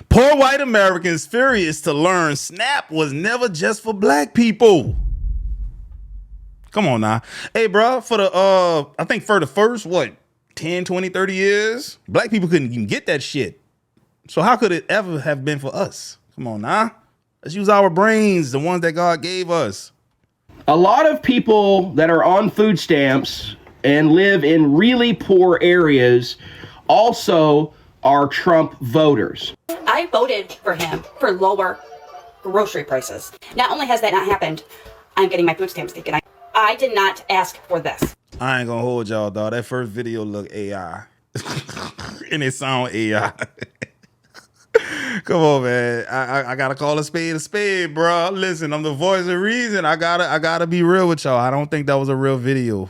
Poor white Americans furious to learn SNAP was never just for black people. Come on now. Hey, bro, for the, I think for the first, 10, 20, 30 years, black people couldn't even get that shit. So how could it ever have been for us? Come on now. Let's use our brains, the ones that God gave us. A lot of people that are on food stamps and live in really poor areas also are Trump voters. I voted for him for lower grocery prices. Not only has that not happened, I'm getting my food stamps taken. I did not ask for this. I ain't gonna hold y'all, dog. That first video looked AI. And it sound AI. Come on, man. I gotta call a spade, bro. Listen, I'm the voice of reason. I gotta be real with y'all. I don't think that was a real video.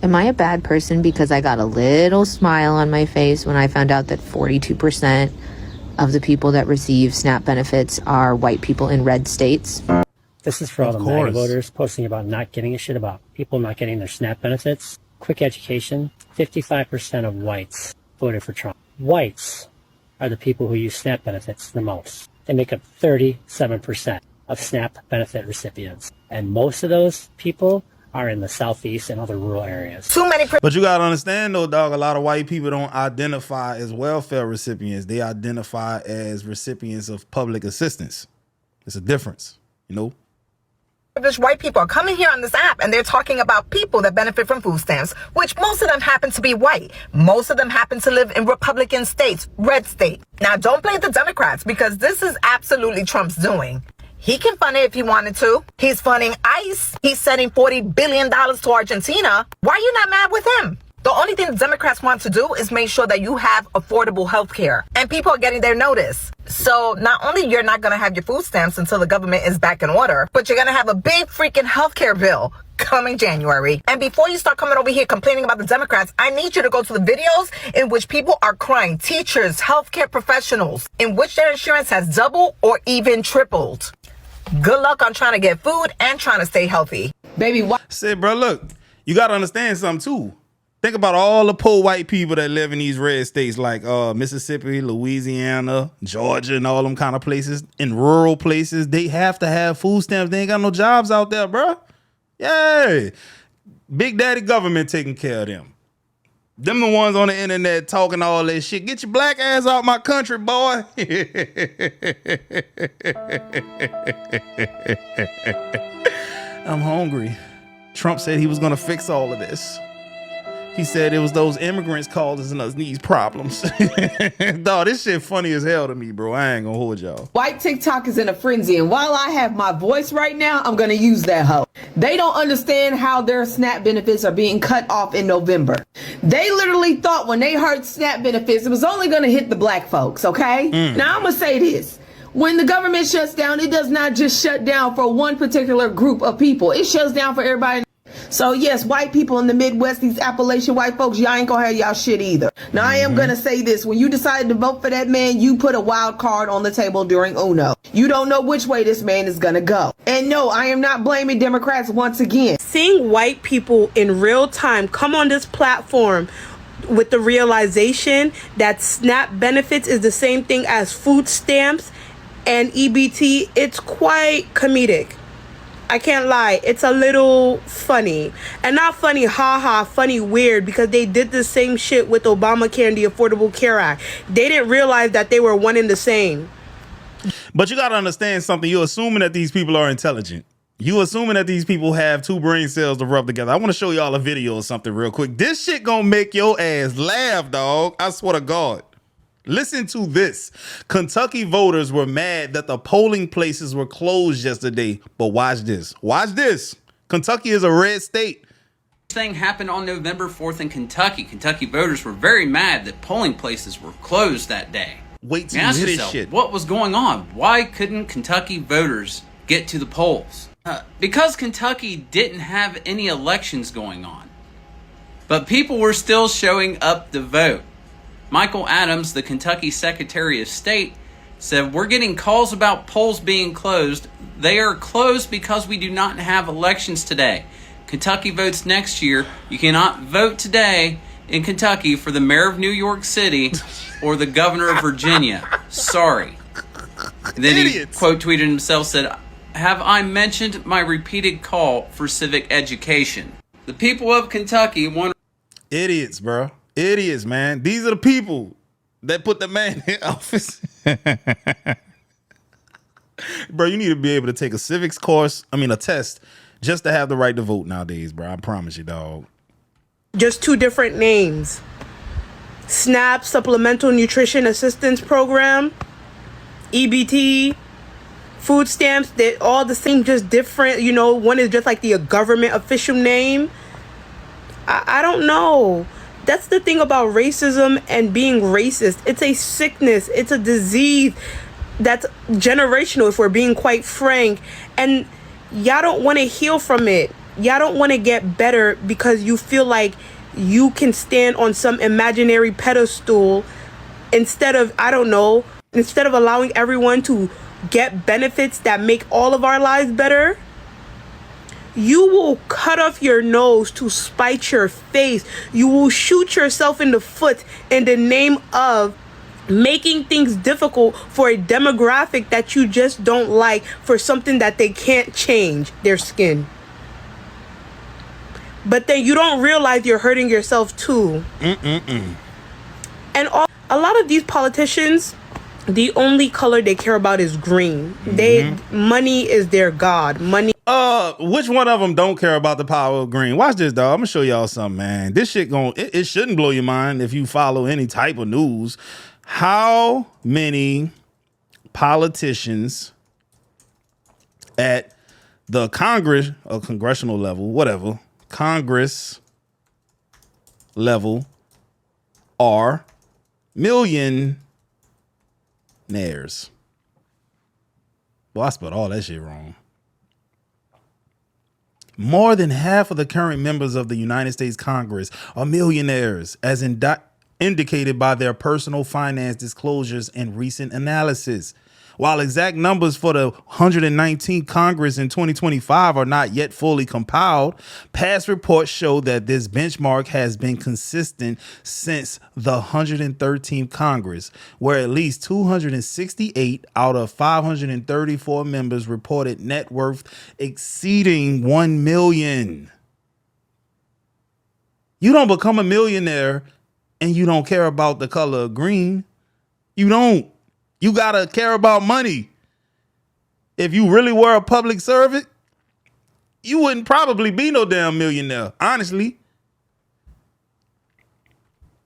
Am I a bad person because I got a little smile on my face when I found out that 42% of the people that receive SNAP benefits are white people in red states? This is for all the MAGA voters posting about not giving a shit about people not getting their SNAP benefits. Quick education, 55% of whites voted for Trump. Whites are the people who use SNAP benefits the most. They make up 37% of SNAP benefit recipients. And most of those people are in the Southeast and other rural areas. But you gotta understand though, dog, a lot of white people don't identify as welfare recipients. They identify as recipients of public assistance. It's a difference, you know? White people are coming here on this app and they're talking about people that benefit from food stamps, which most of them happen to be white. Most of them happen to live in Republican states, red state. Now, don't blame the Democrats because this is absolutely Trump's doing. He can fund it if he wanted to. He's funding ICE. He's sending $40 billion to Argentina. Why are you not mad with him? The only thing the Democrats want to do is make sure that you have affordable health care. And people are getting their notice. So not only you're not going to have your food stamps until the government is back in order, but you're going to have a big freaking health care bill coming January. And before you start coming over here complaining about the Democrats, I need you to go to the videos in which people are crying. Teachers, healthcare professionals, in which their insurance has doubled or even tripled. Good luck on trying to get food and trying to stay healthy. Baby, what? Say, bro, look, you got to understand something too. Think about all the poor white people that live in these red states like Mississippi, Louisiana, Georgia, and all them kind of places. In rural places, they have to have food stamps. They ain't got no jobs out there, bro. Yeah. Big daddy government taking care of them. Them the ones on the internet talking all that shit. Get your black ass out my country, boy. I'm hungry. Trump said he was going to fix all of this. He said it was those immigrants causing us these problems. Dog, this shit funny as hell to me, bro. I ain't gonna hold y'all. White TikTok is in a frenzy, and while I have my voice right now, I'm gonna use that hoe. They don't understand how their SNAP benefits are being cut off in November. They literally thought when they heard SNAP benefits, it was only gonna hit the black folks, okay? Now I'm gonna say this. When the government shuts down, it does not just shut down for one particular group of people. It shuts down for everybody. So yes, white people in the Midwest, these Appalachian white folks, y'all ain't gonna have y'all shit either. Now I am gonna say this, when you decided to vote for that man, you put a wild card on the table during UNO. You don't know which way this man is gonna go. And no, I am not blaming Democrats once again. Seeing white people in real time come on this platform with the realization that SNAP benefits is the same thing as food stamps and EBT, it's quite comedic. I can't lie, it's a little funny. And not funny, haha, funny, weird, because they did the same shit with Obamacare and the Affordable Care Act. They didn't realize that they were one and the same. But you gotta understand something. You're assuming that these people are intelligent. You assuming that these people have two brain cells to rub together. I want to show y'all a video or something real quick. This shit gonna make your ass laugh, dog. I swear to God. Listen to this. Kentucky voters were mad that the polling places were closed yesterday. But watch this. Watch this. Kentucky is a red state. This thing happened on November 4th in Kentucky. Kentucky voters were very mad that polling places were closed that day. Wait till you hear this shit. What was going on? Why couldn't Kentucky voters get to the polls? Because Kentucky didn't have any elections going on. But people were still showing up to vote. Michael Adams, the Kentucky Secretary of State, said, "We're getting calls about polls being closed. They are closed because we do not have elections today. Kentucky votes next year. You cannot vote today in Kentucky for the mayor of New York City or the governor of Virginia. Sorry. And then he quote tweeted himself, said, "Have I mentioned my repeated call for civic education?" The people of Kentucky want... Idiots, bro. Idiots, man. These are the people that put the man in office. Bro, you need to be able to take a civics course, a test, just to have the right to vote nowadays, bro. I promise you, dog. Just two different names. SNAP, Supplemental Nutrition Assistance Program, EBT, food stamps, they're all the same, just different. You know, one is just like the government official name. I don't know. That's the thing about racism and being racist. It's a sickness. It's a disease that's generational, if we're being quite frank. And y'all don't want to heal from it. Y'all don't want to get better because you feel like you can stand on some imaginary pedestal instead of, instead of allowing everyone to get benefits that make all of our lives better. You will cut off your nose to spite your face. You will shoot yourself in the foot in the name of making things difficult for a demographic that you just don't like, for something that they can't change, their skin. But then you don't realize you're hurting yourself too. And a lot of these politicians, the only color they care about is green. Money is their god. Money. Which one of them don't care about the power of green? Watch this, dog. I'm gonna show y'all something, man. This shit it shouldn't blow your mind if you follow any type of news. How many politicians at the Congress or congressional level, whatever, Congress level, are millionaires? Well, I spelled all that shit wrong. More than half of the current members of the United States Congress are millionaires, as indicated by their personal finance disclosures and recent analysis. While exact numbers for the 119th Congress in 2025 are not yet fully compiled, past reports show that this benchmark has been consistent since the 113th Congress, where at least 268 out of 534 members reported net worth exceeding 1 million. You don't become a millionaire and you don't care about the color of green. You don't. You gotta care about money. If you really were a public servant, you wouldn't probably be no damn millionaire, honestly.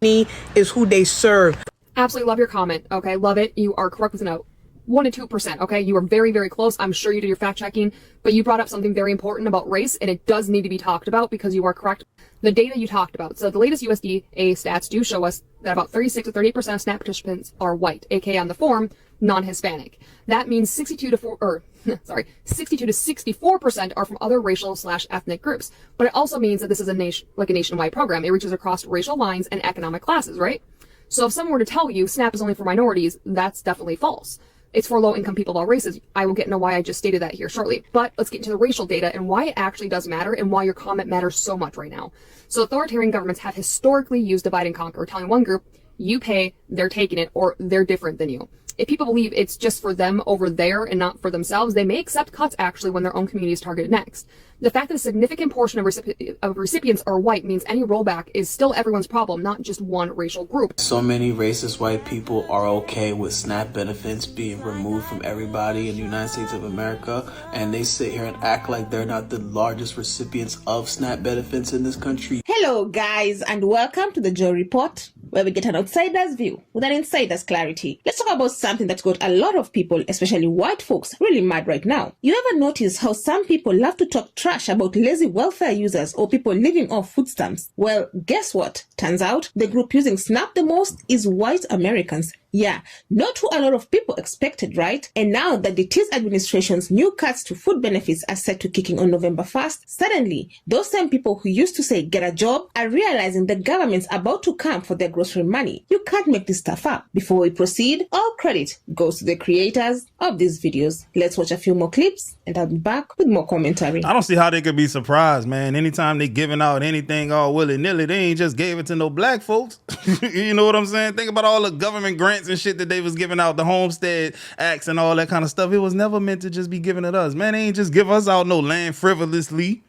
Is who they serve. Absolutely love your comment. Okay, love it. You are correct with a note. 1 to 2%. Okay, you are very, very close. I'm sure you did your fact checking, but you brought up something very important about race, and it does need to be talked about because you are correct. The data you talked about. So the latest USDA stats do show us that about 36 to 38% of SNAP participants are white, aka on the form, non-Hispanic. That means 62 to 64% are from other racial/ethnic groups. But it also means that this is a nationwide program. It reaches across racial lines and economic classes, right? So if someone were to tell you SNAP is only for minorities, that's definitely false. It's for low-income people of all races. I will get into why I just stated that here shortly. But let's get into the racial data and why it actually does matter and why your comment matters so much right now. So authoritarian governments have historically used divide and conquer, telling one group, you pay, they're taking it, or they're different than you. If people believe it's just for them over there and not for themselves, they may accept cuts actually when their own community is targeted next. The fact that a significant portion of recipients are white means any rollback is still everyone's problem, not just one racial group. So many racist white people are okay with SNAP benefits being removed from everybody in the United States of America, and they sit here and act like they're not the largest recipients of SNAP benefits in this country. Hello guys, and welcome to the Joe Report, where we get an outsider's view with an insider's clarity. Let's talk about something that's got a lot of people, especially white folks, really mad right now. You ever notice how some people love to talk trash about lazy welfare users or people living off food stamps? Well, guess what? Turns out the group using SNAP the most is white Americans. Yeah, not who a lot of people expected, right? And now that the TIS administration's new cuts to food benefits are set to kick in on November 1st, suddenly, those same people who used to say get a job are realizing the government's about to come for their grocery money. You can't make this stuff up. Before we proceed, all credit goes to the creators of these videos. Let's watch a few more clips and I'll be back with more commentary. I don't see how they could be surprised, man. Anytime they giving out anything all willy-nilly, they ain't just gave it to no black folks. You know what I'm saying? Think about all the government grants and shit that they was giving out, the Homestead Acts and all that kind of stuff. It was never meant to just be given to us. Man, they ain't just give us out no land frivolously.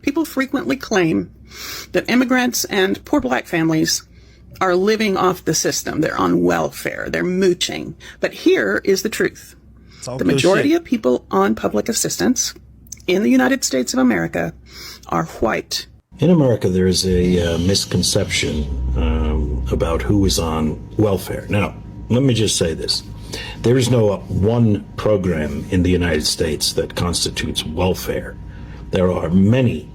People frequently claim that immigrants and poor black families are living off the system. They're on welfare. They're mooching. But here is the truth. The majority of people on public assistance in the United States of America are white. In America, there is a misconception about who is on welfare. Now, let me just say this. There is no one program in the United States that constitutes welfare. There are many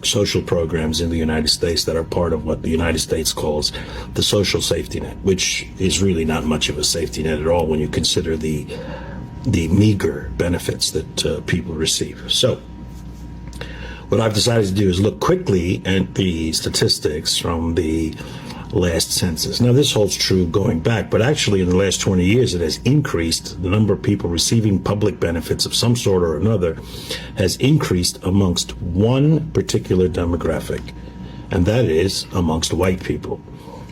social programs in the United States that are part of what the United States calls the social safety net, which is really not much of a safety net at all when you consider the meager benefits that people receive. So what I've decided to do is look quickly at the statistics from the last census. Now, this holds true going back, but actually in the last 20 years, it has increased. The number of people receiving public benefits of some sort or another has increased amongst one particular demographic, and that is amongst white people.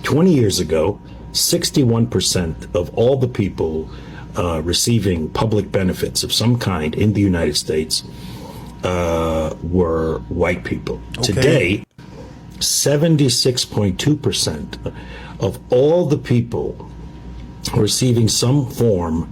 20 years ago, 61% of all the people receiving public benefits of some kind in the United States were white people. Okay. Today, 76.2% of all the people receiving some form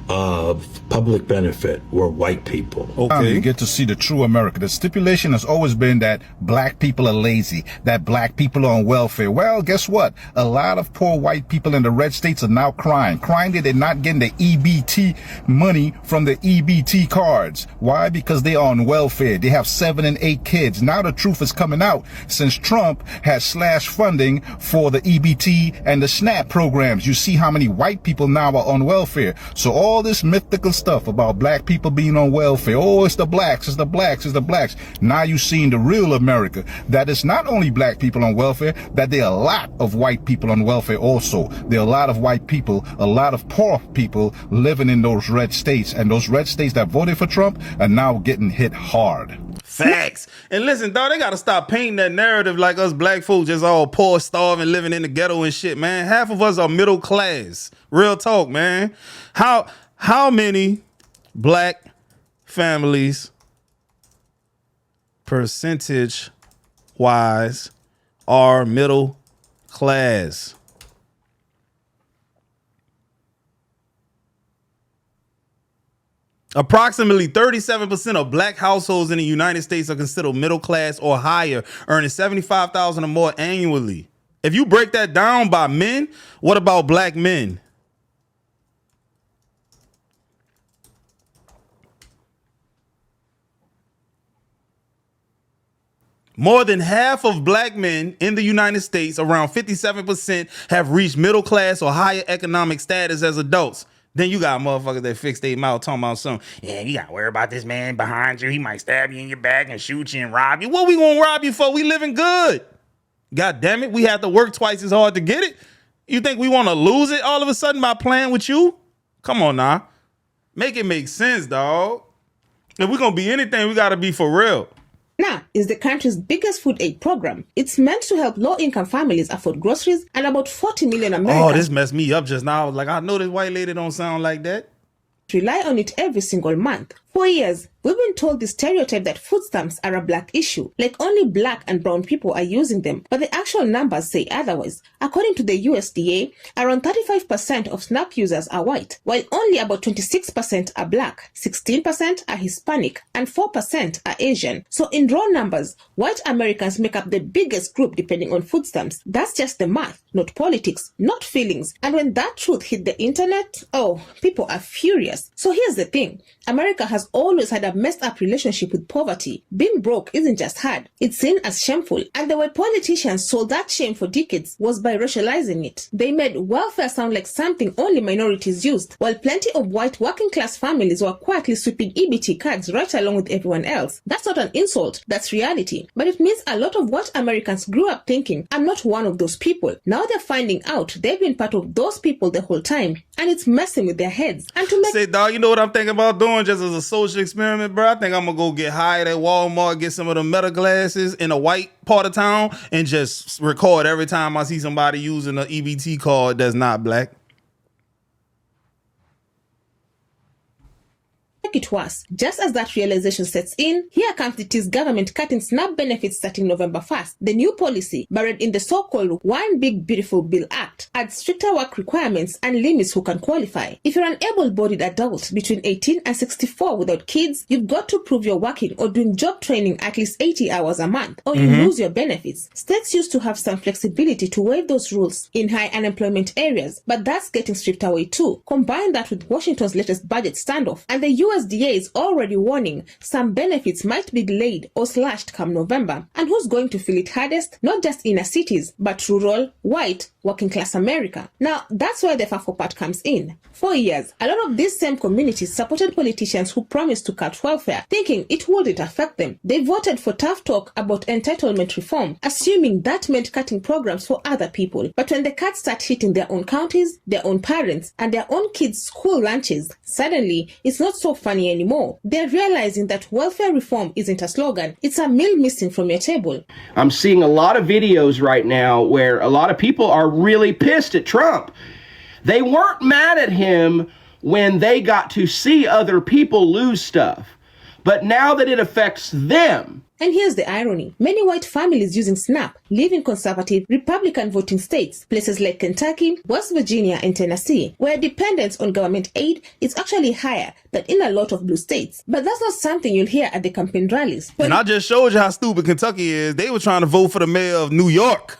of public benefit were white people. Okay. You get to see the true America. The stipulation has always been that black people are lazy, that black people are on welfare. Well, guess what? A lot of poor white people in the red states are now crying that they're not getting the EBT money from the EBT cards. Why? Because they are on welfare. They have 7 and 8 kids. Now the truth is coming out since Trump has slashed funding for the EBT and the SNAP programs. You see how many white people now are on welfare. So all this mythical stuff about black people being on welfare. Oh, it's the blacks, it's the blacks, it's the blacks. Now you're seeing the real America. That it's not only black people on welfare, that there are a lot of white people on welfare also. There are a lot of white people, a lot of poor people living in those red states. And those red states that voted for Trump are now getting hit hard. Facts. And listen, dog, they got to stop painting that narrative like us black folks just all poor, starving, living in the ghetto and shit, man. Half of us are middle class. Real talk, man. How many black families, percentage wise, are middle class? Approximately 37% of black households in the United States are considered middle class or higher, earning $75,000 or more annually. If you break that down by men, what about black men? More than half of black men in the United States, around 57%, have reached middle class or higher economic status as adults. Then you got motherfuckers that fix their mouth talking about something. Yeah, you got to worry about this man behind you. He might stab you in your back and shoot you and rob you. What we going to rob you for? We living good. God damn it. We have to work twice as hard to get it. You think we want to lose it all of a sudden by playing with you? Come on now. Make it make sense, dog. If we're going to be anything, we got to be for real. NA is the country's biggest food aid program. It's meant to help low-income families afford groceries, and about 40 million Americans... Oh, this messed me up just now. I was like, I know this white lady don't sound like that. ...rely on it every single month. For years, we've been told the stereotype that food stamps are a black issue, like only black and brown people are using them, but the actual numbers say otherwise. According to the USDA, around 35% of SNAP users are white, while only about 26% are black, 16% are Hispanic, and 4% are Asian. So in raw numbers, white Americans make up the biggest group depending on food stamps. That's just the math, not politics, not feelings. And when that truth hit the internet, oh, people are furious. So here's the thing. America has has always had a messed up relationship with poverty. Being broke isn't just hard, it's seen as shameful. And the way politicians sold that shame for decades was by racializing it. They made welfare sound like something only minorities used, while plenty of white working class families were quietly sweeping EBT cards right along with everyone else. That's not an insult, that's reality. But it means a lot of white Americans grew up thinking, I'm not one of those people. Now they're finding out they've been part of those people the whole time, and it's messing with their heads. And to make say, dog, you know what I'm thinking about doing just as a social experiment, bro? I think I'm gonna go get hired at Walmart, get some of the Meta glasses in a white part of town, and just record every time I see somebody using an EBT card that's not black. it worse. Just as that realization sets in, here comes the tease government cutting SNAP benefits starting November 1st. The new policy, buried in the so-called One Big Beautiful Bill Act, adds stricter work requirements and limits who can qualify. If you're an able-bodied adult between 18 and 64 without kids, you've got to prove you're working or doing job training at least 80 hours a month, or you lose your benefits. States used to have some flexibility to waive those rules in high unemployment areas, but that's getting stripped away too. Combine that with Washington's latest budget standoff, and the USDA is already warning some benefits might be delayed or slashed come November. And who's going to feel it hardest? Not just inner cities, but rural, white, working class America. Now, that's where the FAFO part comes in. For years, a lot of these same communities supported politicians who promised to cut welfare, thinking it wouldn't affect them. They voted for tough talk about entitlement reform, assuming that meant cutting programs for other people. But when the cuts start hitting their own counties, their own parents, and their own kids' school lunches, suddenly it's not so funny anymore. They're realizing that welfare reform isn't a slogan, it's a meal missing from your table. I'm seeing a lot of videos right now where a lot of people are really pissed at Trump. They weren't mad at him when they got to see other people lose stuff, but now that it affects them. And here's the irony. Many white families using SNAP live in conservative Republican voting states, places like Kentucky, West Virginia, and Tennessee, where dependence on government aid is actually higher than in a lot of blue states. But that's not something you'll hear at the campaign rallies. And I just showed you how stupid Kentucky is. They were trying to vote for the mayor of New York.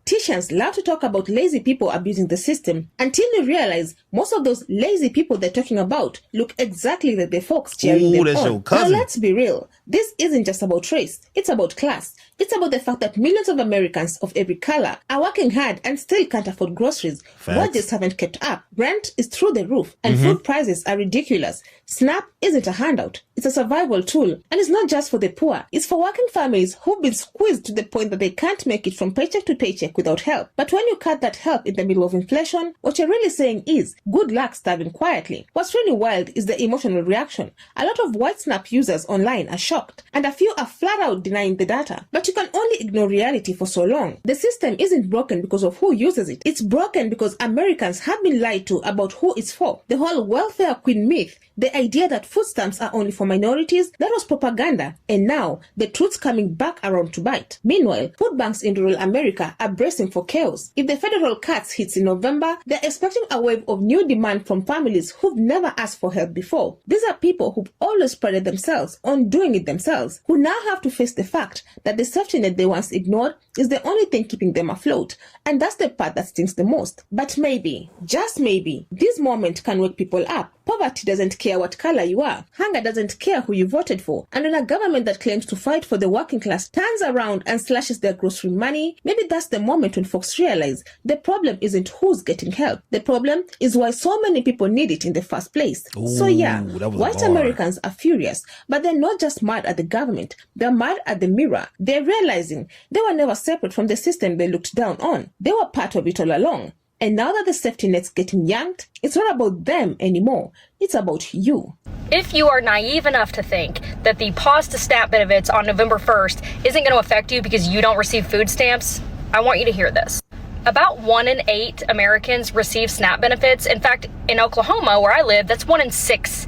Politicians love to talk about lazy people abusing the system until you realize most of those lazy people they're talking about look exactly like the folks cheering them that's on. your cousin. Now let's be real. This isn't just about race. It's about class. It's about the fact that millions of Americans of every color are working hard and still can't afford groceries. Wages haven't kept up. Rent is through the roof and food prices are ridiculous. SNAP isn't a handout. It's a survival tool. And it's not just for the poor. It's for working families who've been squeezed to the point that they can't make it from paycheck to paycheck without help. But when you cut that help in the middle of inflation, what you're really saying is, good luck starving quietly. What's really wild is the emotional reaction. A lot of white SNAP users online are shocked, and a few are flat out denying the data. But you can only ignore reality for so long. The system isn't broken because of who uses it. It's broken because Americans have been lied to about who it's for. The whole welfare queen myth, the idea that food stamps are only for minorities, that was propaganda. And now, the truth's coming back around to bite. Meanwhile, food banks in rural America are bracing for chaos. If the federal cuts hits in November, they're expecting a wave of new demand from families who've never asked for help before. These are people who've always prided themselves on doing it themselves, who now have to face the fact that the safety net they once ignored is the only thing keeping them afloat. And that's the part that stings the most. But maybe, just maybe, this moment can wake people up. Poverty doesn't care what color you are. Hunger doesn't care who you voted for. And when a government that claims to fight for the working class turns around and slashes their grocery money, maybe that's the moment when folks realize the problem isn't who's getting help. The problem is why so many people need it in the first place. So yeah, white Americans are furious, but they're not just mad at the government. They're mad at the mirror. They're realizing they were never separate from the system they looked down on. They were part of it all along. And now that the safety net's getting yanked, it's not about them anymore. It's about you. If you are naive enough to think that the pause to SNAP benefits on November 1st isn't going to affect you because you don't receive food stamps, I want you to hear this. About 1 in 8 Americans receive SNAP benefits. In fact, in Oklahoma, where I live, that's 1 in 6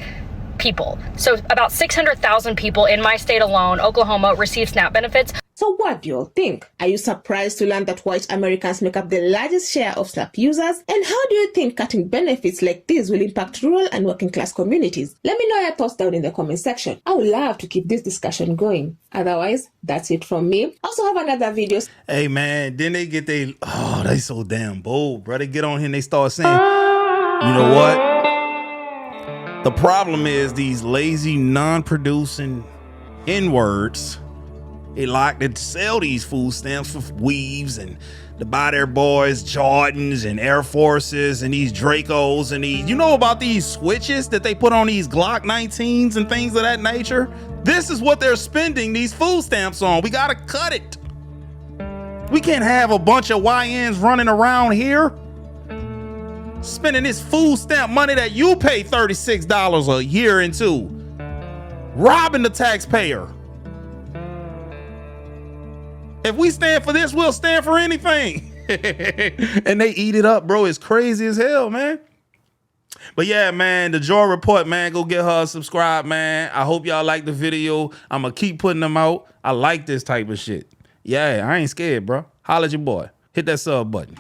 people. So about 600,000 people in my state alone, Oklahoma, receive SNAP benefits. So what do you all think? Are you surprised to learn that white Americans make up the largest share of SNAP users? And how do you think cutting benefits like this will impact rural and working class communities? Let me know your thoughts down in the comment section. I would love to keep this discussion going. Otherwise, that's it from me. Also have another video. Hey man, then they get they so damn bold, bro. They get on here and they start saying You know what? The problem is these lazy, non-producing N-words. They like to sell these food stamps for weaves and to buy their boys Jordans and Air Forces and these Dracos and these, you know about these switches that they put on these Glock 19s and things of that nature? This is what they're spending these food stamps on. We gotta cut it. We can't have a bunch of YNs running around here spending this food stamp money that you pay $36 a year into, robbing the taxpayer. If we stand for this, we'll stand for anything. And they eat it up, bro. It's crazy as hell, man. But yeah, man, the Joy Report, man, go get her a subscribe, man. I hope y'all like the video. I'm going to keep putting them out. I like this type of shit. Yeah, I ain't scared, bro. Holla at your boy. Hit that sub button.